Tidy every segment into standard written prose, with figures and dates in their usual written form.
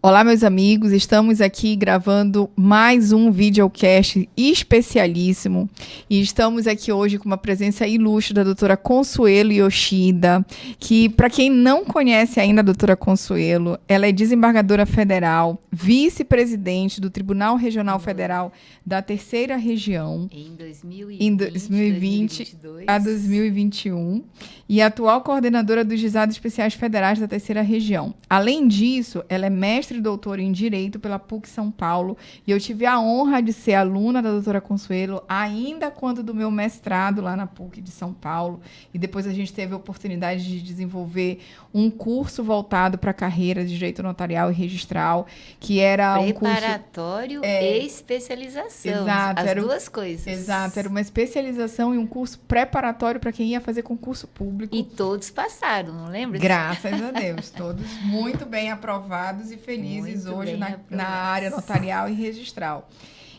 Olá, meus amigos, estamos aqui gravando mais um videocast especialíssimo e estamos aqui hoje com uma presença ilustre da doutora Consuelo Yoshida, que, para quem não conhece ainda a doutora Consuelo, ela é desembargadora federal, vice-presidente do Tribunal Regional Federal da Terceira Região em 2020, em 2020 2022. a 2021 e atual coordenadora dos Juizados Especiais Federais da Terceira Região. Além disso, ela é mestre e doutora em Direito pela PUC São Paulo e eu tive a honra de ser aluna da doutora Consuelo ainda quando do meu mestrado lá na PUC de São Paulo, e depois a gente teve a oportunidade de desenvolver um curso voltado para a carreira de Direito Notarial e Registral, que era um curso... Preparatório e especialização. Exato, as duas coisas. Exato, era uma especialização e um curso preparatório para quem ia fazer concurso público. E todos passaram, não lembra? Graças a Deus, todos muito bem aprovados e felizes Muito hoje bem na área notarial e registral.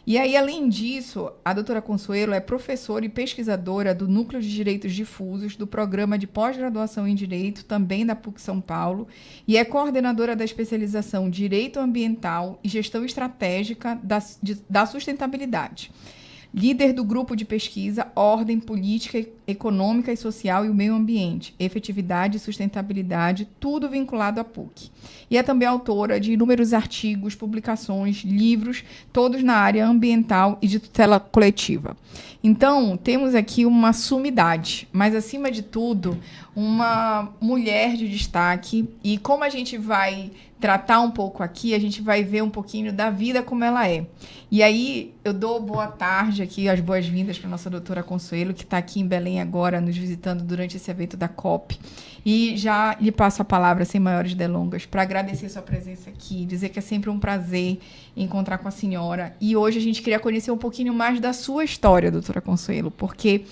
E aí, além disso, a doutora Consuelo é professora e pesquisadora do Núcleo de Direitos Difusos, do Programa de Pós-Graduação em Direito, também da PUC São Paulo, e é coordenadora da especialização Direito Ambiental e Gestão Estratégica da Sustentabilidade. Líder do grupo de pesquisa Ordem, Política, Econômica e Social e o Meio Ambiente, Efetividade e Sustentabilidade, tudo vinculado à PUC. E é também autora de inúmeros artigos, publicações, livros, todos na área ambiental e de tutela coletiva. Então, temos aqui uma sumidade, mas, acima de tudo, uma mulher de destaque. E como a gente vai tratar um pouco aqui, a gente vai ver um pouquinho da vida como ela é. E aí, eu dou boa tarde aqui, as boas-vindas para a nossa doutora Consuelo, que está aqui em Belém agora, nos visitando durante esse evento da COP. E já lhe passo a palavra, sem maiores delongas, para agradecer sua presença aqui, dizer que é sempre um prazer encontrar com a senhora. E hoje a gente queria conhecer um pouquinho mais da sua história, doutora Consuelo, porque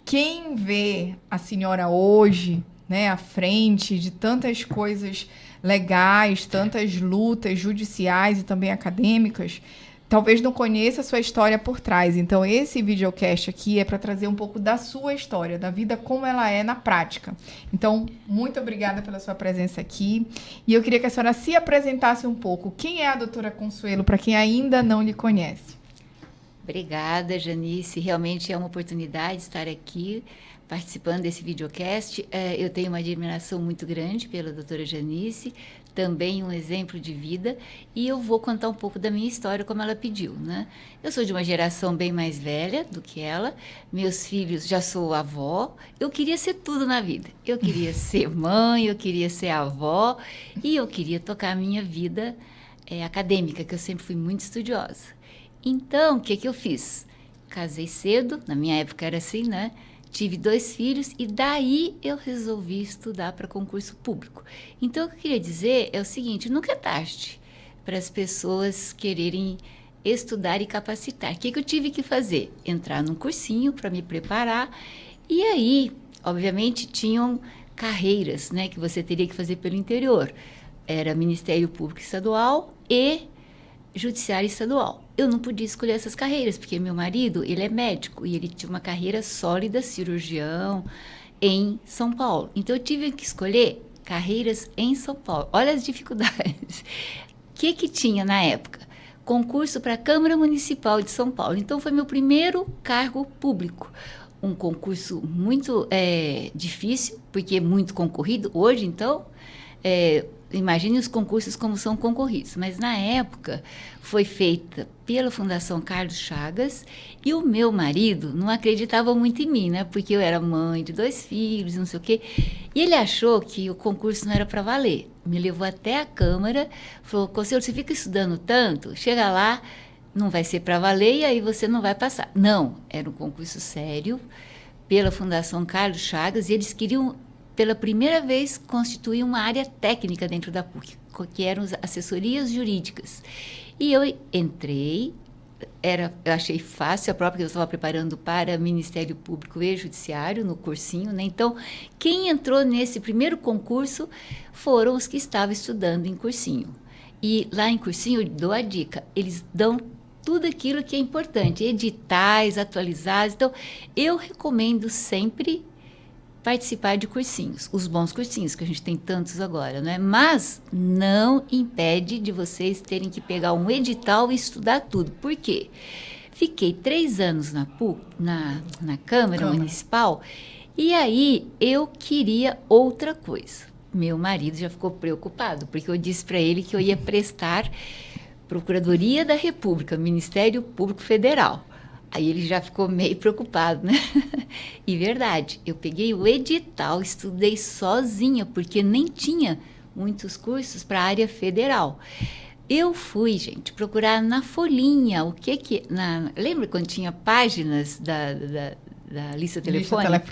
quem vê a senhora hoje, né, à frente de tantas coisas legais, tantas lutas judiciais e também acadêmicas, talvez não conheça a sua história por trás. Então, esse videocast aqui é para trazer um pouco da sua história, da vida como ela é na prática. Então, muito obrigada pela sua presença aqui. E eu queria que a senhora se apresentasse um pouco. Quem é a doutora Consuelo, para quem ainda não lhe conhece? Obrigada, Janice. Realmente é uma oportunidade estar aqui participando desse videocast. Eu tenho uma admiração muito grande pela doutora Janice, também um exemplo de vida, e eu vou contar um pouco da minha história, como ela pediu, né? Eu sou de uma geração bem mais velha do que ela, meus filhos, já sou avó, eu queria ser tudo na vida. Eu queria ser mãe, eu queria ser avó, e eu queria tocar a minha vida acadêmica, que eu sempre fui muito estudiosa. Então, o que eu fiz? Casei cedo, na minha época era assim, né? Tive 2 filhos e daí eu resolvi estudar para concurso público. Então, o que eu queria dizer é o seguinte, nunca é tarde para as pessoas quererem estudar e capacitar. O que eu tive que fazer? Entrar num cursinho para me preparar e aí, obviamente, tinham carreiras, né, que você teria que fazer pelo interior. Era Ministério Público Estadual e Judiciário Estadual. Eu não podia escolher essas carreiras, porque meu marido, ele é médico e ele tinha uma carreira sólida, cirurgião, em São Paulo. Então, eu tive que escolher carreiras em São Paulo. Olha as dificuldades. O que tinha na época? Concurso para a Câmara Municipal de São Paulo. Então, foi meu primeiro cargo público. Um concurso muito difícil, porque é muito concorrido. Hoje, então, imagine os concursos como são concorridos, mas na época foi feita pela Fundação Carlos Chagas e o meu marido não acreditava muito em mim, né? Porque eu era mãe de 2 filhos, não sei o quê. E ele achou que o concurso não era para valer. Me levou até a Câmara, falou, Conselho, você fica estudando tanto, chega lá, não vai ser para valer e aí você não vai passar. Não, era um concurso sério pela Fundação Carlos Chagas e eles queriam pela primeira vez, constitui uma área técnica dentro da PUC, que eram as assessorias jurídicas. E eu entrei, eu achei fácil, a própria que eu estava preparando para Ministério Público e Judiciário, no cursinho, né? Então, quem entrou nesse primeiro concurso foram os que estavam estudando em cursinho. E lá em cursinho, eu dou a dica, eles dão tudo aquilo que é importante, editais atualizados. Então, eu recomendo sempre participar de cursinhos, os bons cursinhos, que a gente tem tantos agora, né? Mas não impede de vocês terem que pegar um edital e estudar tudo. Por quê? Fiquei 3 anos na PUC, na Câmara Municipal, e aí eu queria outra coisa. Meu marido já ficou preocupado, porque eu disse para ele que eu ia prestar Procuradoria da República, Ministério Público Federal. Aí ele já ficou meio preocupado, né? E verdade, eu peguei o edital, estudei sozinha, porque nem tinha muitos cursos para a área federal. Eu fui, gente, procurar na folhinha lembra quando tinha páginas da lista telefônica?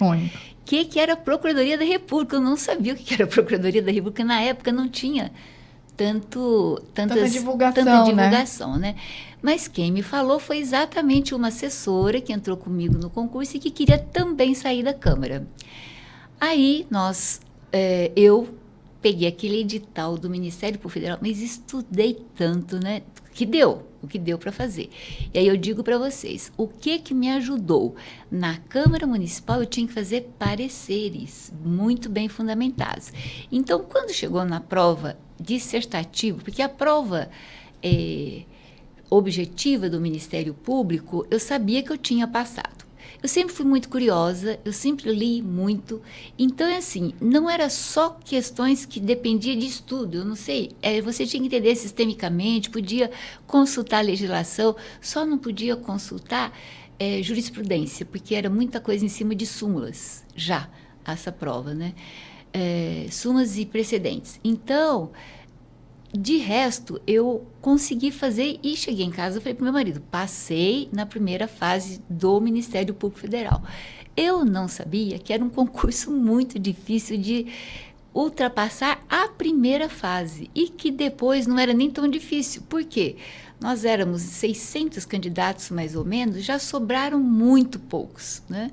O que era a Procuradoria da República? Eu não sabia o que era a Procuradoria da República. Na época não tinha tanta divulgação, né? Mas quem me falou foi exatamente uma assessora que entrou comigo no concurso e que queria também sair da Câmara. Aí eu peguei aquele edital do Ministério Público Federal, mas estudei tanto, né? O que deu para fazer. E aí eu digo para vocês, o que me ajudou? Na Câmara Municipal eu tinha que fazer pareceres muito bem fundamentados. Então, quando chegou na prova dissertativa, porque a prova objetiva do Ministério Público, eu sabia que eu tinha passado. Eu sempre fui muito curiosa, eu sempre li muito. Então, assim, não era só questões que dependiam de estudo, eu não sei. Você tinha que entender sistemicamente, podia consultar a legislação, só não podia consultar jurisprudência, porque era muita coisa em cima de súmulas, já, essa prova, né? Súmulas e precedentes. Então, de resto, eu consegui fazer e cheguei em casa e falei para o meu marido, passei na primeira fase do Ministério Público Federal. Eu não sabia que era um concurso muito difícil de ultrapassar a primeira fase e que depois não era nem tão difícil. Por quê? Nós éramos 600 candidatos mais ou menos, já sobraram muito poucos, né?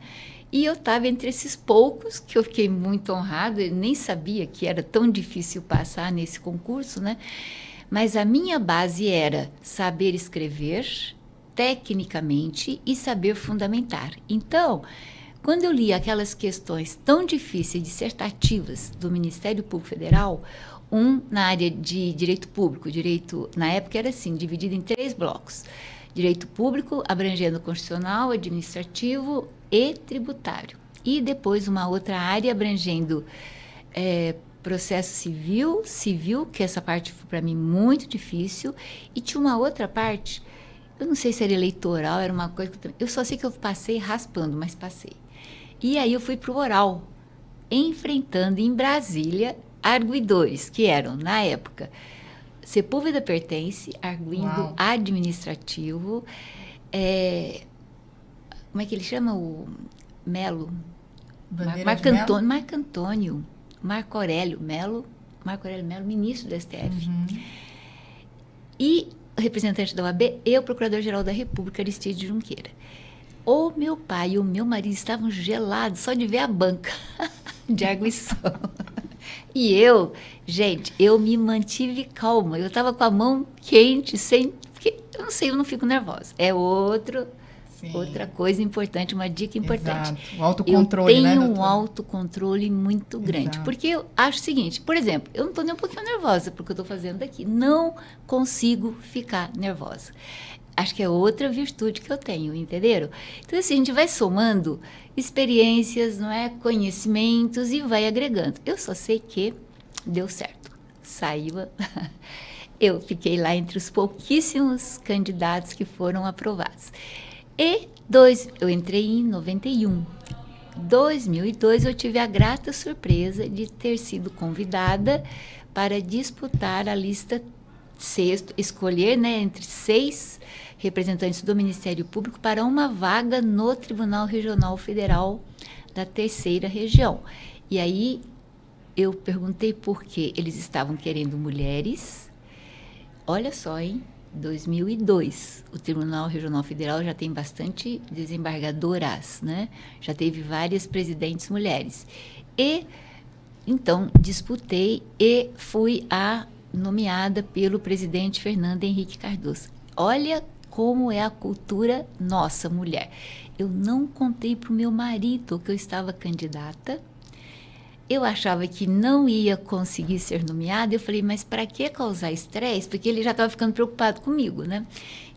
E eu estava entre esses poucos, que eu fiquei muito honrada, eu nem sabia que era tão difícil passar nesse concurso, né? Mas a minha base era saber escrever tecnicamente e saber fundamentar. Então, quando eu li aquelas questões tão difíceis, dissertativas do Ministério Público Federal, na área de direito público, na época era assim, dividido em 3 blocos. Direito público, abrangendo constitucional, administrativo e tributário. E depois uma outra área abrangendo processo civil, que essa parte foi para mim muito difícil, e tinha uma outra parte, eu não sei se era eleitoral, era uma coisa que eu só sei que eu passei raspando, mas passei. E aí eu fui para o oral, enfrentando em Brasília arguidores, que eram, na época, Sepúlveda Pertence, arguindo administrativo, como é que ele chama? O Melo? Marco Aurélio Melo, ministro do STF. Uhum. E o representante da OAB e o Procurador-Geral da República, Aristide Junqueira. O meu pai e o meu marido estavam gelados só de ver a banca de arguição. E eu me mantive calma. Eu estava com a mão quente, porque eu não sei, eu não fico nervosa. Outra coisa importante, uma dica importante. Exato. O autocontrole, né, doutora? Eu tenho um autocontrole muito grande. Exato. Porque eu acho o seguinte, por exemplo, eu não estou nem um pouquinho nervosa porque eu estou fazendo aqui. Não consigo ficar nervosa. Acho que é outra virtude que eu tenho, entenderam? Então, assim, a gente vai somando experiências, não é? Conhecimentos e vai agregando. Eu só sei que deu certo. Saiu. Eu fiquei lá entre os pouquíssimos candidatos que foram aprovados. Eu entrei em 91. 2002 eu tive a grata surpresa de ter sido convidada para disputar a lista sexto, escolher, né, entre 6 representantes do Ministério Público para uma vaga no Tribunal Regional Federal da 3ª Região. E aí eu perguntei por que eles estavam querendo mulheres. Olha só, hein? 2002, o Tribunal Regional Federal já tem bastante desembargadoras, né? Já teve várias presidentes mulheres. E, então, disputei e fui nomeada pelo presidente Fernando Henrique Cardoso. Olha como é a cultura nossa, mulher. Eu não contei para o meu marido que eu estava candidata, Eu achava que não ia conseguir ser nomeada. Eu falei, mas para que causar estresse? Porque ele já estava ficando preocupado comigo, né?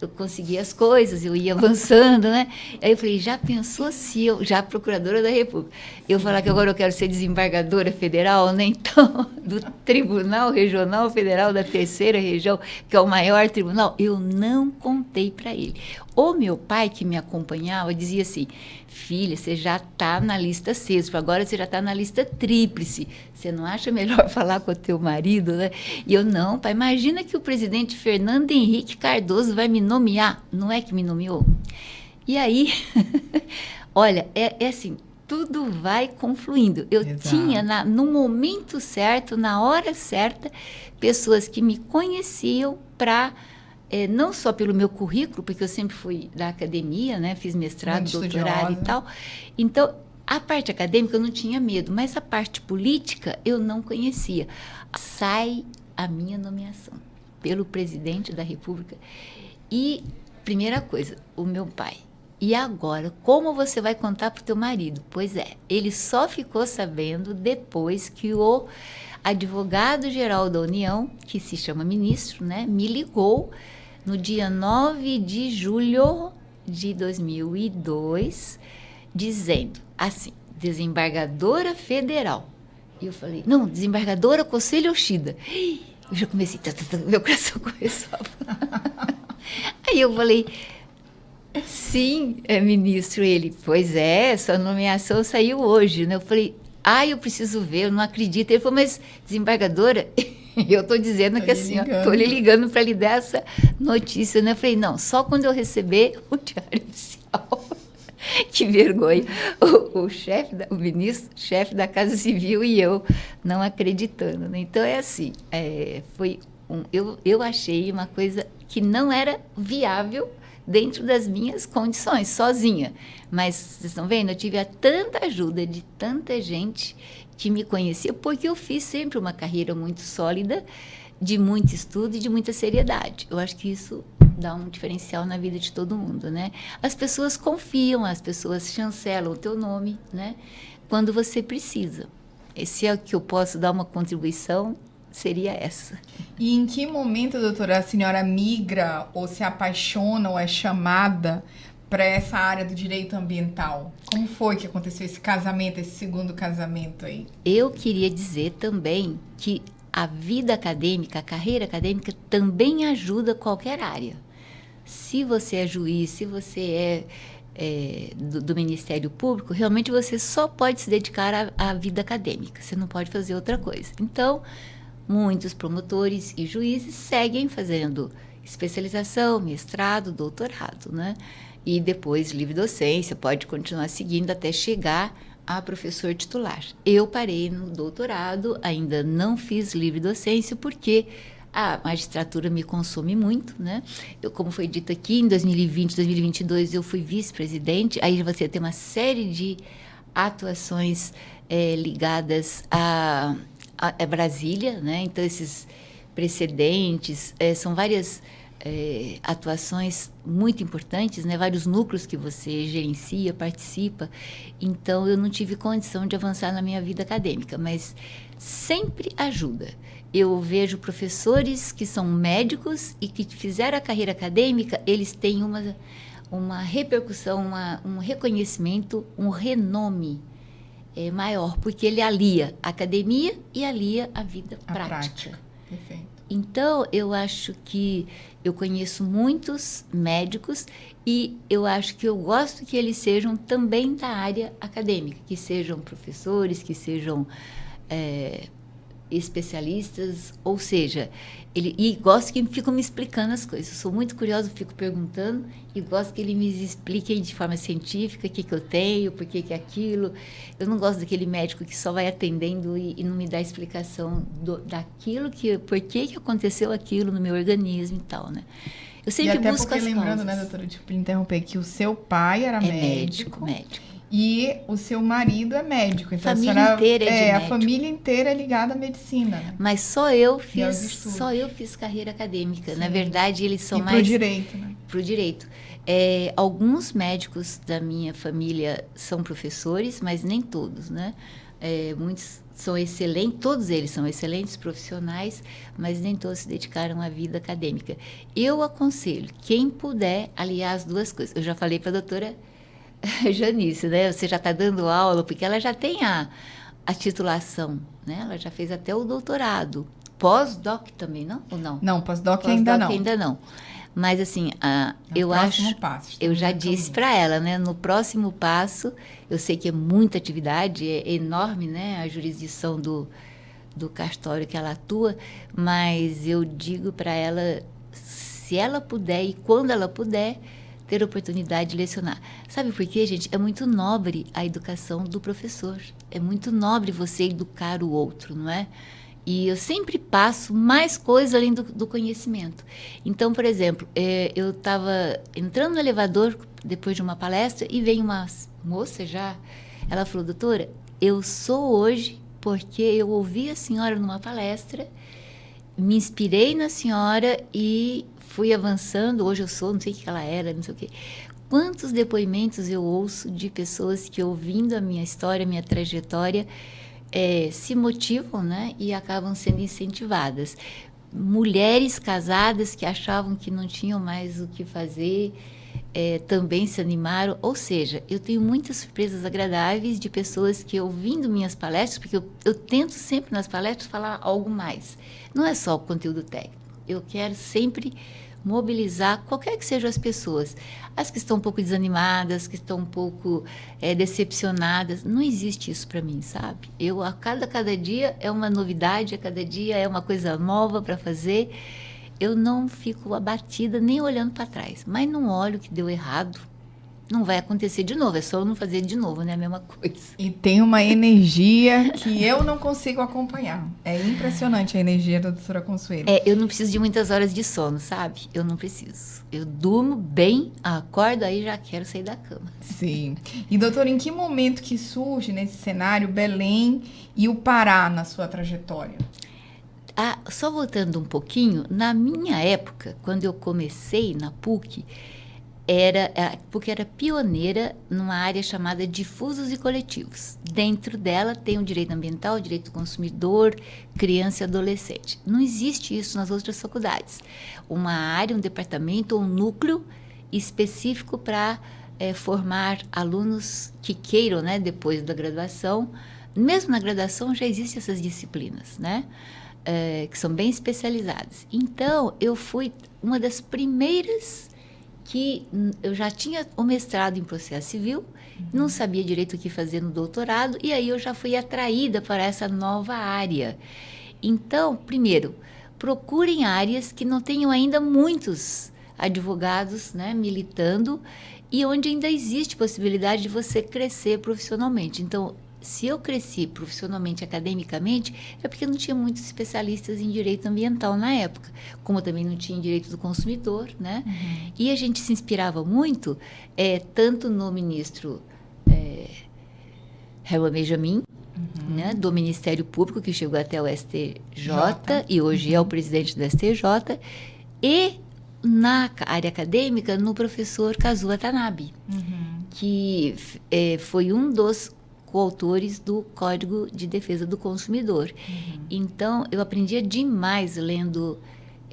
Eu conseguia as coisas, eu ia avançando, né? Aí eu falei, já pensou se eu, já procuradora da República, eu falar que agora eu quero ser desembargadora federal, né? Então, do Tribunal Regional Federal da Terceira Região, que é o maior tribunal, eu não contei para ele. O meu pai, que me acompanhava, dizia assim, filha, você já está na lista sexta, agora você já está na lista tríplice. Você não acha melhor falar com o teu marido, né? E eu, não, pai, imagina que o presidente Fernando Henrique Cardoso vai me nomear. Não é que me nomeou? E aí, olha, é assim, tudo vai confluindo. Eu tinha, no momento certo, na hora certa, pessoas que me conheciam para... não só pelo meu currículo, porque eu sempre fui da academia, né? Fiz mestrado, doutorado e tal. Então, a parte acadêmica eu não tinha medo, mas a parte política eu não conhecia. Sai a minha nomeação pelo presidente da República. E, primeira coisa, o meu pai. E agora, como você vai contar para o teu marido? Pois é, ele só ficou sabendo depois que o advogado-geral da União, que se chama ministro, né, me ligou no dia 9 de julho de 2002, dizendo assim, desembargadora federal. E eu falei, não, desembargadora Conselho Yoshida. Eu já comecei, meu coração começou a falar. Aí eu falei, sim, ministro. Ele, pois é, sua nomeação saiu hoje, né? Eu falei, eu preciso ver, eu não acredito. Ele falou, mas desembargadora... Eu estou dizendo que assim, estou lhe ligando para lhe dar essa notícia, né? Eu falei, não, só quando eu receber o diário oficial. Que vergonha. O ministro, chefe da Casa Civil e eu não acreditando, né? Então, é assim, eu achei uma coisa que não era viável dentro das minhas condições, sozinha. Mas, vocês estão vendo, eu tive tanta ajuda de tanta gente que me conhecia, porque eu fiz sempre uma carreira muito sólida, de muito estudo e de muita seriedade. Eu acho que isso dá um diferencial na vida de todo mundo, né? As pessoas confiam, as pessoas chancelam o teu nome, né? Quando você precisa. Se é o que eu posso dar uma contribuição, seria essa. E em que momento, doutora, a senhora migra ou se apaixona ou é chamada para essa área do direito ambiental? Como foi que aconteceu esse casamento, esse segundo casamento aí? Eu queria dizer também que a vida acadêmica, a carreira acadêmica também ajuda qualquer área. Se você é juiz, se você do Ministério Público, realmente você só pode se dedicar à vida acadêmica, você não pode fazer outra coisa. Então, muitos promotores e juízes seguem fazendo especialização, mestrado, doutorado, né? E depois livre docência, pode continuar seguindo até chegar a professor titular. Eu parei no doutorado, ainda não fiz livre docência, porque a magistratura me consome muito, né? Eu, como foi dito aqui, em 2020, 2022, eu fui vice-presidente, aí você tem uma série de atuações ligadas a Brasília, né? Então, esses precedentes, são várias atuações muito importantes, né? Vários núcleos que você gerencia, participa. Então, eu não tive condição de avançar na minha vida acadêmica, mas sempre ajuda. Eu vejo professores que são médicos e que fizeram a carreira acadêmica, eles têm uma repercussão, um reconhecimento, um renome maior, porque ele alia a academia e alia a vida prática. Perfeito. Então, eu acho que eu conheço muitos médicos e eu acho que eu gosto que eles sejam também da área acadêmica, que sejam professores, que sejam especialistas, ou seja, e gosto que ficam me explicando as coisas. Eu sou muito curiosa, fico perguntando e gosto que eles me expliquem de forma científica o que eu tenho, por que é aquilo. Eu não gosto daquele médico que só vai atendendo e não me dá explicação daquilo, por que aconteceu aquilo no meu organismo e tal, né? Eu sempre busco as causas. Lembrando, né, doutora, tipo, interromper, que o seu pai era médico. E o seu marido é médico. Então, família inteira é de médico. A família inteira é ligada à medicina. Né? Mas só eu fiz carreira acadêmica. Sim. Na verdade, eles são mais... pro direito, né? Pro direito. Alguns médicos da minha família são professores, mas nem todos, né? Muitos são excelentes, todos eles são excelentes profissionais, mas nem todos se dedicaram à vida acadêmica. Eu aconselho, quem puder, aliar as duas coisas. Eu já falei para a doutora Janice, né? Você já está dando aula, porque ela já tem a titulação, né? Ela já fez até o doutorado. Pós-doc também, não? Ou não? Não, pós-doc ainda não. Ainda não. Mas, assim, eu acho... Passo, eu já disse para ela, né? No próximo passo, eu sei que é muita atividade, é enorme, né? A jurisdição do cartório que ela atua, mas eu digo para ela, se ela puder e quando ela puder, ter a oportunidade de lecionar. Sabe por quê, gente? É muito nobre a educação do professor. É muito nobre você educar o outro, não é? E eu sempre passo mais coisas além do conhecimento. Então, por exemplo, eu estava entrando no elevador depois de uma palestra e veio uma moça já. Ela falou, doutora, eu sou hoje porque eu ouvi a senhora numa palestra, me inspirei na senhora e fui avançando. Hoje eu sou, não sei o que ela era, não sei o quê. Quantos depoimentos eu ouço de pessoas que, ouvindo a minha história, a minha trajetória, se motivam, né, e acabam sendo incentivadas. Mulheres casadas que achavam que não tinham mais o que fazer, também se animaram. Ou seja, eu tenho muitas surpresas agradáveis de pessoas que, ouvindo minhas palestras, porque eu tento sempre nas palestras falar algo mais. Não é só o conteúdo técnico. Eu quero sempre mobilizar qualquer que sejam as pessoas. As que estão um pouco desanimadas, que estão um pouco decepcionadas. Não existe isso para mim, sabe? A cada dia é uma novidade, a cada dia é uma coisa nova para fazer. Eu não fico abatida nem olhando para trás. Mas não olho o que deu errado. Não vai acontecer de novo, é só eu não fazer de novo, né? A mesma coisa. E tem uma energia que eu não consigo acompanhar. É impressionante a energia da doutora Consuelo. Eu não preciso de muitas horas de sono, sabe? Eu não preciso. Eu durmo bem, acordo, aí já quero sair da cama. Sim. E, doutora, em que momento que surge nesse cenário Belém e o Pará na sua trajetória? Só voltando um pouquinho, na minha época, quando eu comecei na PUC, porque era pioneira numa área chamada difusos e coletivos. Dentro dela tem o direito ambiental, o direito do consumidor, criança e adolescente. Não existe isso nas outras faculdades. Uma área, um departamento ou um núcleo específico para formar alunos que queiram, né, depois da graduação. Mesmo na graduação já existem essas disciplinas, né? Que são bem especializadas. Então, eu fui uma das primeiras que eu já tinha o mestrado em processo civil, não sabia direito o que fazer no doutorado, e aí eu já fui atraída para essa nova área. Então, primeiro, procurem áreas que não tenham ainda muitos advogados, né, militando, e onde ainda existe possibilidade de você crescer profissionalmente. Então, se eu cresci profissionalmente, academicamente, é porque não tinha muitos especialistas em direito ambiental na época, como também não tinha em direito do consumidor, né? Uhum. E a gente se inspirava muito, tanto no ministro Herman Benjamin, né, do Ministério Público, que chegou até o STJ, e hoje é o presidente do STJ, e na área acadêmica, no professor Kazuo Watanabe, que foi um dos coautores do Código de Defesa do Consumidor. Então, eu aprendia demais lendo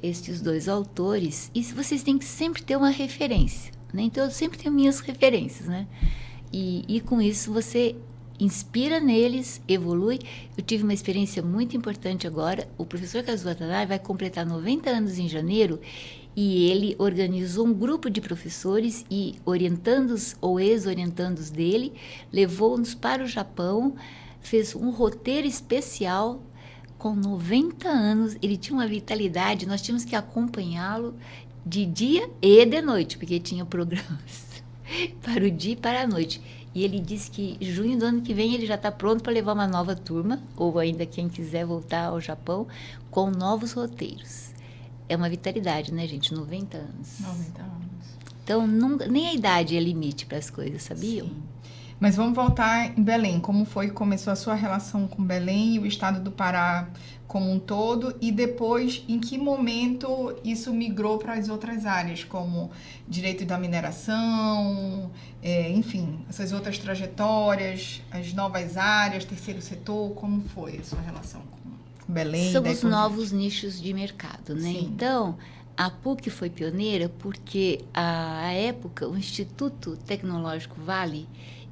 estes dois autores, e vocês têm que sempre ter uma referência, né? Então, eu sempre tenho minhas referências, né? E com isso, você inspira neles, evolui. Eu tive uma experiência muito importante agora. O professor Kazuo Watanabe vai completar 90 anos em janeiro, e ele organizou um grupo de professores e orientandos ou ex-orientandos dele, levou-nos para o Japão, fez um roteiro especial. Com 90 anos, ele tinha uma vitalidade, nós tínhamos que acompanhá-lo de dia e de noite, porque tinha programas para o dia e para a noite. E ele disse que em junho do ano que vem ele já está pronto para levar uma nova turma, ou ainda quem quiser voltar ao Japão, com novos roteiros. É uma vitalidade, né, gente? 90 anos. 90 anos. Então, nem a idade é limite para as coisas, sabiam? Sim. Mas vamos voltar em Belém. Como foi que começou a sua relação com Belém e o estado do Pará como um todo? E depois, em que momento isso migrou para as outras áreas, como direito da mineração, enfim, essas outras trajetórias, as novas áreas, terceiro setor, como foi a sua relação com Belém? São os novos nichos de mercado, né? Sim. Então, a PUC foi pioneira porque, à época, o Instituto Tecnológico Vale,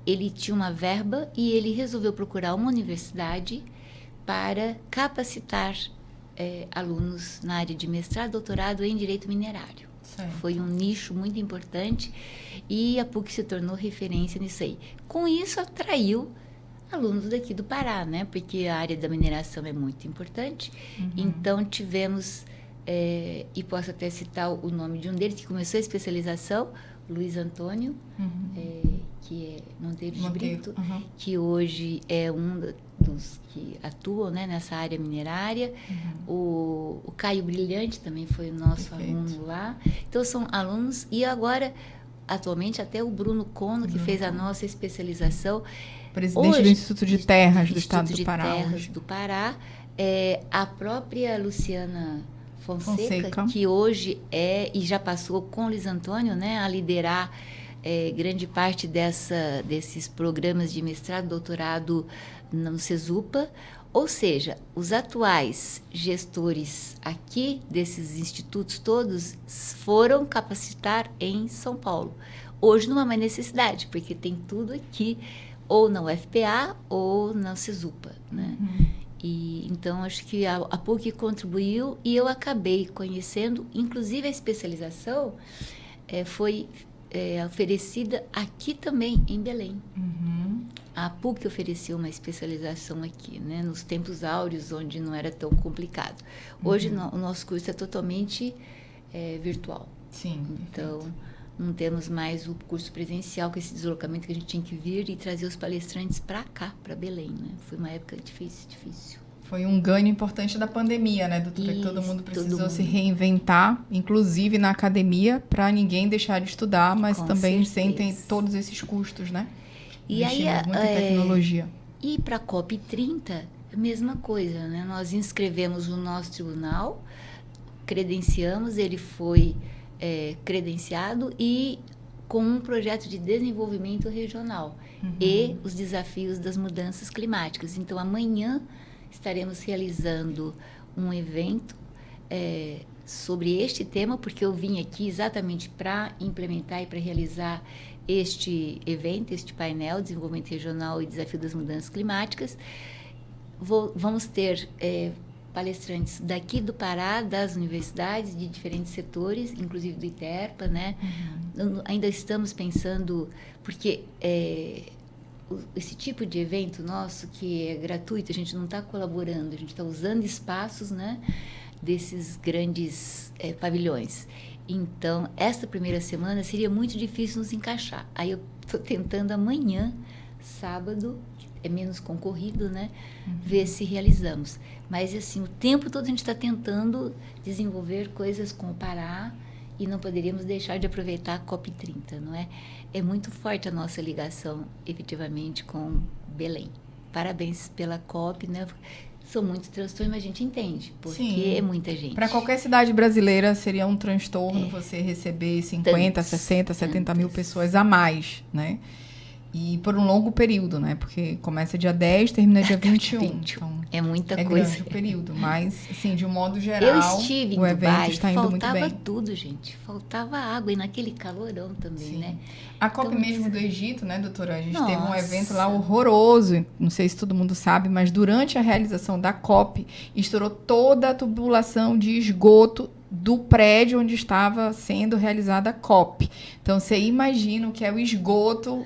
ele tinha uma verba e ele resolveu procurar uma universidade para capacitar alunos na área de mestrado, doutorado em direito minerário. Certo. Foi um nicho muito importante e a PUC se tornou referência nisso aí. Com isso, atraiu alunos daqui do Pará, né? Porque a área da mineração é muito importante. Então, tivemos, e posso até citar o nome de um deles, que começou a especialização, Luiz Antônio, que é Monteiro de Brito, que hoje é um dos que atuam, né, nessa área minerária. O Caio Brilhante também foi o nosso aluno lá. Então, são alunos. E agora, atualmente, até o Bruno Cono, que fez a nossa especialização. Presidente hoje, do Instituto de Terras do Estado do Pará. Instituto de Terras do Pará. A própria Luciana Fonseca, que hoje e já passou com o Luiz Antônio, né, a liderar grande parte desses programas de mestrado, doutorado no CESUPA. Ou seja, os atuais gestores aqui desses institutos todos foram capacitar em São Paulo. Hoje não há mais necessidade, porque tem tudo aqui, ou na UFPA ou na CESUPA, né? E, então, acho que a PUC contribuiu e eu acabei conhecendo, inclusive a especialização foi oferecida aqui também, em Belém. A PUC ofereceu uma especialização aqui, né, nos tempos áureos, onde não era tão complicado. Hoje, o nosso curso é totalmente virtual. Sim. Então, não temos mais o curso presencial, com esse deslocamento que a gente tinha que vir e trazer os palestrantes para cá, para Belém, né? Foi uma época difícil. Foi um ganho importante da pandemia, né, doutora? Isso, que todo mundo precisou se reinventar, inclusive na academia, para ninguém deixar de estudar, mas com também sentem todos esses custos, né? E aí, muita tecnologia. E para a COP30, a mesma coisa, né? Nós inscrevemos o nosso tribunal, credenciamos, ele foi credenciado e com um projeto de desenvolvimento regional e os desafios das mudanças climáticas. Então, amanhã estaremos realizando um evento sobre este tema, porque eu vim aqui exatamente para implementar e para realizar este evento, este painel, Desenvolvimento Regional e Desafio das Mudanças Climáticas. Vamos ter palestrantes daqui do Pará, das universidades, de diferentes setores, inclusive do ITERPA, né? Ainda estamos pensando, porque esse tipo de evento nosso, que é gratuito, a gente não está colaborando, a gente está usando espaços, né, desses grandes pavilhões. Então, essa primeira semana seria muito difícil nos encaixar. Aí eu estou tentando amanhã, sábado, é menos concorrido, né? Ver se realizamos. Mas, assim, o tempo todo a gente está tentando desenvolver coisas com o Pará e não poderíamos deixar de aproveitar a COP30, não é? É muito forte a nossa ligação, efetivamente, com Belém. Parabéns pela COP, né? São muitos transtornos, mas a gente entende, porque Sim. É muita gente. Para qualquer cidade brasileira seria um transtorno você receber 50, 60, 70 mil pessoas a mais, né? E por um longo período, né? Porque começa dia 10, termina dia 21. Então, é muita coisa. É grande o período, mas, assim, de um modo geral, eu estive em o evento Dubai, está indo muito bem. Faltava tudo, gente. Faltava água e naquele calorão também, Sim. né? A COP mesmo do Egito, né, doutora? A gente teve um evento lá horroroso, não sei se todo mundo sabe, mas durante a realização da COP, estourou toda a tubulação de esgoto do prédio onde estava sendo realizada a COP. Então, você imagina o que é o esgoto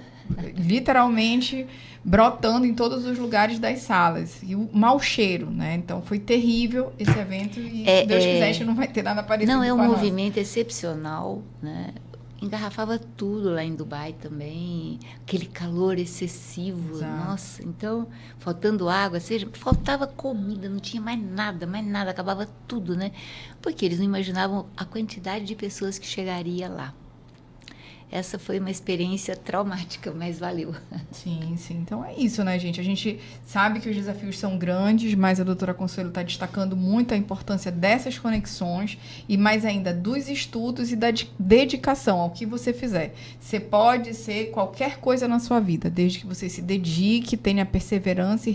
literalmente brotando em todos os lugares das salas. E o mau cheiro, né? Então, foi terrível esse evento e, se Deus quiser, a gente não vai ter nada parecido com a nossa. Não, é um movimento excepcional, né? Engarrafava tudo lá em Dubai também, aquele calor excessivo, Exato. Nossa, então, faltando água, faltava comida, não tinha mais nada, acabava tudo, né? Porque eles não imaginavam a quantidade de pessoas que chegaria lá. essa foi uma experiência traumática, mas valeu. Sim, sim. Então é isso, né, gente? A gente sabe que os desafios são grandes, mas a doutora Consuelo está destacando muito a importância dessas conexões e mais ainda dos estudos e da dedicação ao que você fizer. Você pode ser qualquer coisa na sua vida, desde que você se dedique, tenha perseverança e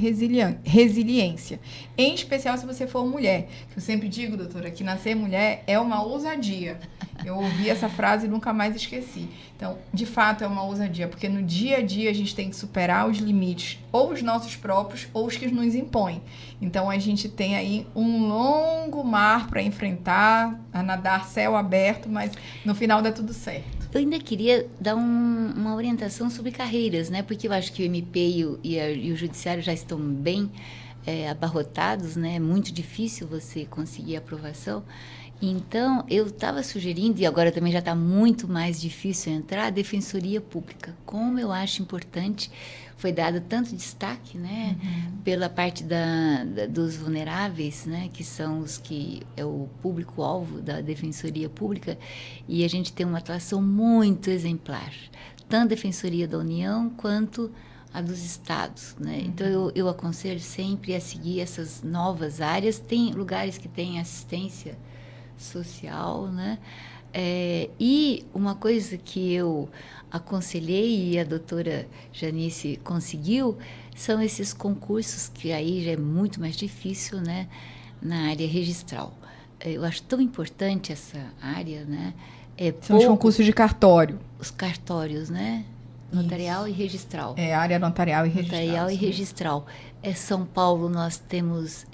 resiliência. Em especial se você for mulher. Eu sempre digo, doutora, que nascer mulher é uma ousadia. Eu ouvi essa frase e nunca mais esqueci. Então, de fato, é uma ousadia, porque no dia a dia a gente tem que superar os limites, ou os nossos próprios, ou os que nos impõem. Então, a gente tem aí um longo mar para enfrentar, a nadar céu aberto, mas no final dá tudo certo. Eu ainda queria dar uma orientação sobre carreiras, né? Porque eu acho que o MP e o Judiciário já estão bem abarrotados, né? É muito difícil você conseguir aprovação. Então, eu estava sugerindo, e agora também já está muito mais difícil entrar, a Defensoria Pública. Como eu acho importante, foi dado tanto destaque, né, pela parte dos vulneráveis, né, que são os que é o público-alvo da Defensoria Pública, e a gente tem uma atuação muito exemplar, tanto a Defensoria da União quanto a dos estados, né? Então, eu aconselho sempre a seguir essas novas áreas. Tem lugares que têm assistência social, né? E uma coisa que eu aconselhei e a doutora Janice conseguiu são esses concursos que aí já é muito mais difícil, né? Na área registral. Eu acho tão importante essa área, né? São os concursos de cartório. Os cartórios, né? Notarial e registral. Área notarial e registral. Notarial e registral. São Paulo nós temos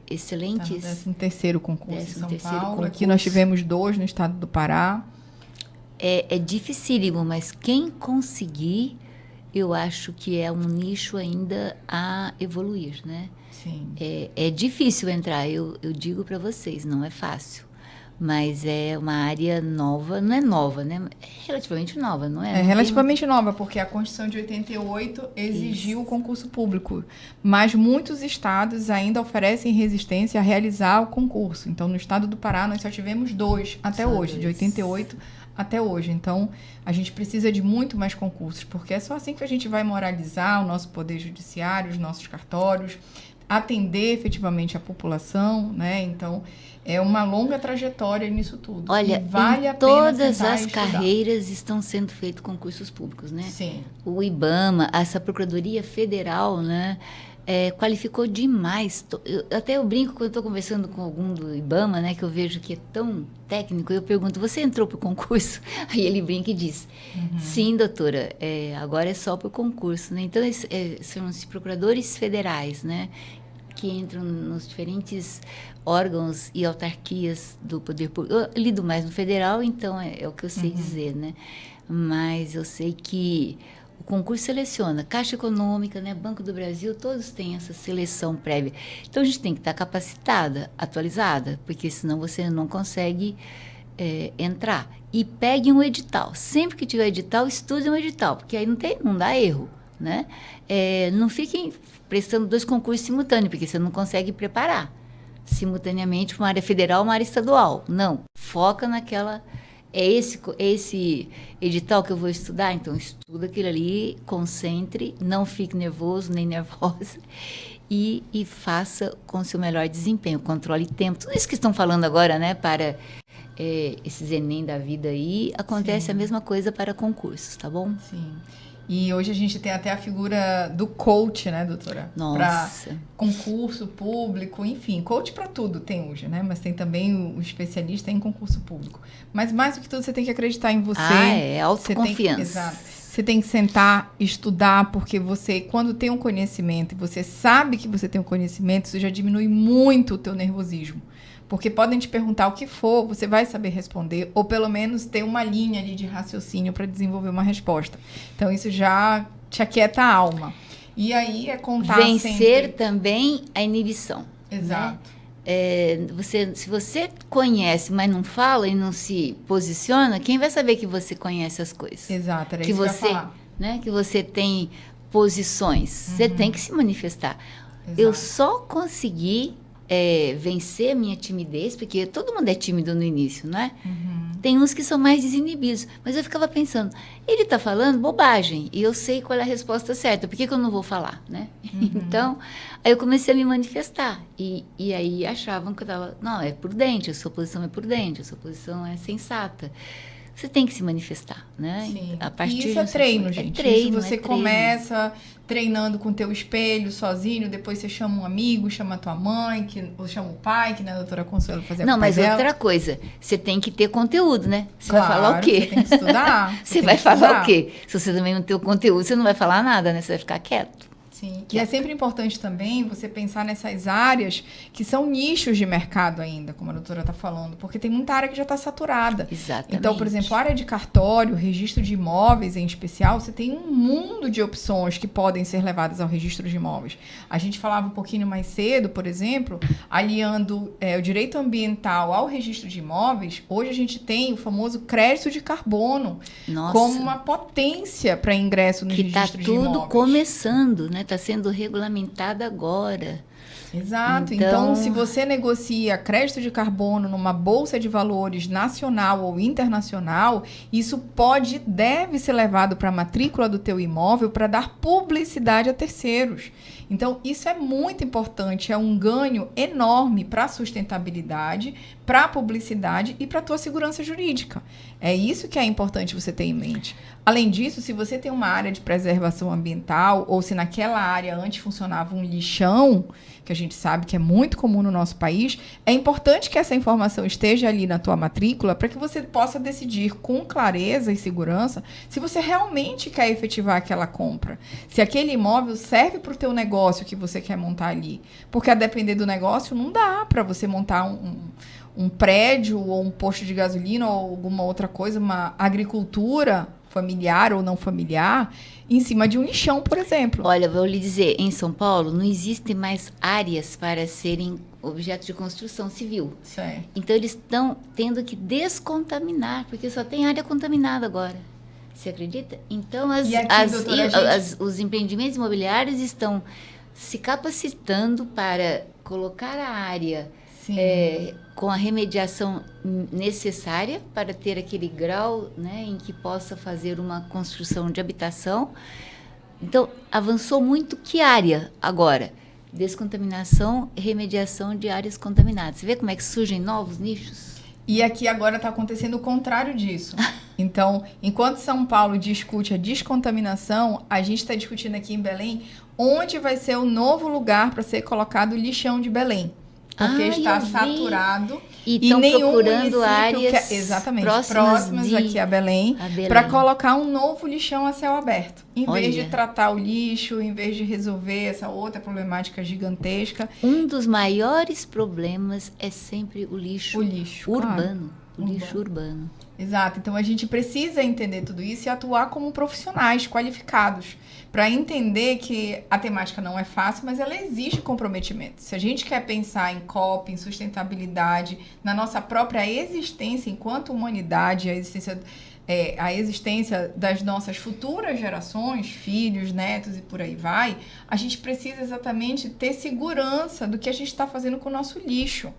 excelentes... Tá no 13º concurso em São Paulo. Concurso. Aqui nós tivemos 2 no estado do Pará. É dificílimo, mas quem conseguir, eu acho que é um nicho ainda a evoluir, né? Sim. É difícil entrar, eu digo para vocês, não é fácil. Mas é uma área nova, não é nova, né? É relativamente nova, não é? É relativamente nova, porque a Constituição de 88 exigiu o concurso público. Mas muitos estados ainda oferecem resistência a realizar o concurso. Então, no estado do Pará, nós só tivemos 2 até hoje, de 88 até hoje. Então, a gente precisa de muito mais concursos, porque é só assim que a gente vai moralizar o nosso poder judiciário, os nossos cartórios, atender efetivamente a população, né? Então, é uma longa trajetória nisso tudo. Olha, vale a pena todas sentar as e estudar. Carreiras estão sendo feitos concursos públicos, né? Sim. O IBAMA, essa Procuradoria Federal, né? Qualificou demais. Eu brinco quando estou conversando com algum do IBAMA, né? Que eu vejo que é tão técnico. Eu pergunto, você entrou para o concurso? Aí ele brinca e diz, sim, doutora, agora é só para o concurso, né? Então, são os procuradores federais, né? Que entram nos diferentes órgãos e autarquias do poder público. Eu lido mais no federal, então é o que eu sei dizer, né? Mas eu sei que o concurso seleciona, Caixa Econômica, né, Banco do Brasil, todos têm essa seleção prévia. Então, a gente tem que estar capacitada, atualizada, porque senão você não consegue entrar. E pegue um edital. Sempre que tiver edital, estude um edital, porque aí não dá erro, né? Não fiquem prestando 2 concursos simultâneos, porque você não consegue preparar simultaneamente para uma área federal, uma área estadual. Não, foca naquela... É esse edital que eu vou estudar? Então, estuda aquilo ali, concentre, não fique nervoso nem nervosa e faça com o seu melhor desempenho, controle tempo. Tudo isso que estão falando agora, né, para esses Enem da vida aí, acontece a mesma coisa para concursos, tá bom? Sim. E hoje a gente tem até a figura do coach, né, doutora? Nossa. Para concurso público, enfim, coach para tudo tem hoje, né? Mas tem também o especialista em concurso público. Mas mais do que tudo, você tem que acreditar em você. Autoconfiança. Exato. Você tem que sentar, estudar, porque você, quando tem um conhecimento e você sabe que você tem um conhecimento, isso já diminui muito o teu nervosismo. Porque podem te perguntar o que for, você vai saber responder, ou pelo menos ter uma linha ali de raciocínio para desenvolver uma resposta. Então, isso já te aquieta a alma. E aí é contar Vencer também a inibição. Exato. Né? Se você conhece, mas não fala e não se posiciona, quem vai saber que você conhece as coisas? Exato, era que isso você, que eu ia falar. Né, que você tem posições. Você tem que se manifestar. Exato. Eu só consegui... vencer a minha timidez, porque todo mundo é tímido no início, não é? Tem uns que são mais desinibidos. Mas eu ficava pensando, ele está falando bobagem e eu sei qual é a resposta certa. Por que eu não vou falar, né? Então, aí eu comecei a me manifestar. E aí achavam que eu estava... Não, é prudente, a sua posição é prudente, a sua posição é sensata. Você tem que se manifestar, né? Sim. A partir e isso é treino, gente. Treino, isso você começa treinando com o teu espelho, sozinho, depois você chama um amigo, chama a tua mãe, ou chama o pai, que né, a doutora Consuelo fazia. Não, mas dela. outra coisa, você tem que ter conteúdo, né? Você claro, vai falar o quê? Você tem que estudar. Você vai falar o quê? Se você também não tem o conteúdo, você não vai falar nada, né? Você vai ficar quieto. Sim, e é sempre importante também você pensar nessas áreas que são nichos de mercado ainda, como a doutora está falando, porque tem muita área que já está saturada. Exatamente. Então, por exemplo, a área de cartório, registro de imóveis em especial, você tem um mundo de opções que podem ser levadas ao registro de imóveis. A gente falava um pouquinho mais cedo, por exemplo, aliando o direito ambiental ao registro de imóveis, hoje a gente tem o famoso crédito de carbono. Nossa, como uma potência para ingresso no registro de imóveis. Que está tudo começando, né? Está sendo regulamentado agora. Exato. Então, se você negocia crédito de carbono numa bolsa de valores nacional ou internacional, isso deve ser levado para a matrícula do teu imóvel para dar publicidade a terceiros. Então, isso é muito importante, é um ganho enorme para a sustentabilidade, para a publicidade e para a tua segurança jurídica. É isso que é importante você ter em mente. Além disso, se você tem uma área de preservação ambiental ou se naquela área antes funcionava um lixão, que a gente sabe que é muito comum no nosso país, é importante que essa informação esteja ali na tua matrícula para que você possa decidir com clareza e segurança se você realmente quer efetivar aquela compra. Se aquele imóvel serve para o teu negócio que você quer montar ali. Porque a depender do negócio, não dá para você montar um prédio ou um posto de gasolina ou alguma outra coisa, uma agricultura familiar ou não familiar, em cima de um lixão, por exemplo. Olha, vou lhe dizer, em São Paulo não existem mais áreas para serem objetos de construção civil. Certo. Então, eles estão tendo que descontaminar, porque só tem área contaminada agora. Você acredita? Então, os empreendimentos imobiliários estão se capacitando para colocar a área com a remediação necessária para ter aquele grau, né, em que possa fazer uma construção de habitação. Então, avançou muito que área agora? Descontaminação e remediação de áreas contaminadas. Você vê como é que surgem novos nichos? E aqui agora está acontecendo o contrário disso. Então, enquanto São Paulo discute a descontaminação, a gente está discutindo aqui em Belém onde vai ser o novo lugar para ser colocado o lixão de Belém. Porque está saturado e estão procurando áreas próximas aqui a Belém. Para colocar um novo lixão a céu aberto. Em vez de tratar o lixo, em vez de resolver essa outra problemática gigantesca. Um dos maiores problemas é sempre o lixo urbano. Claro. O lixo urbano. Exato. Então, a gente precisa entender tudo isso e atuar como profissionais qualificados para entender que a temática não é fácil, mas ela exige comprometimento. Se a gente quer pensar em COP, em sustentabilidade, na nossa própria existência enquanto humanidade, a existência das nossas futuras gerações, filhos, netos e por aí vai, a gente precisa exatamente ter segurança do que a gente está fazendo com o nosso lixo.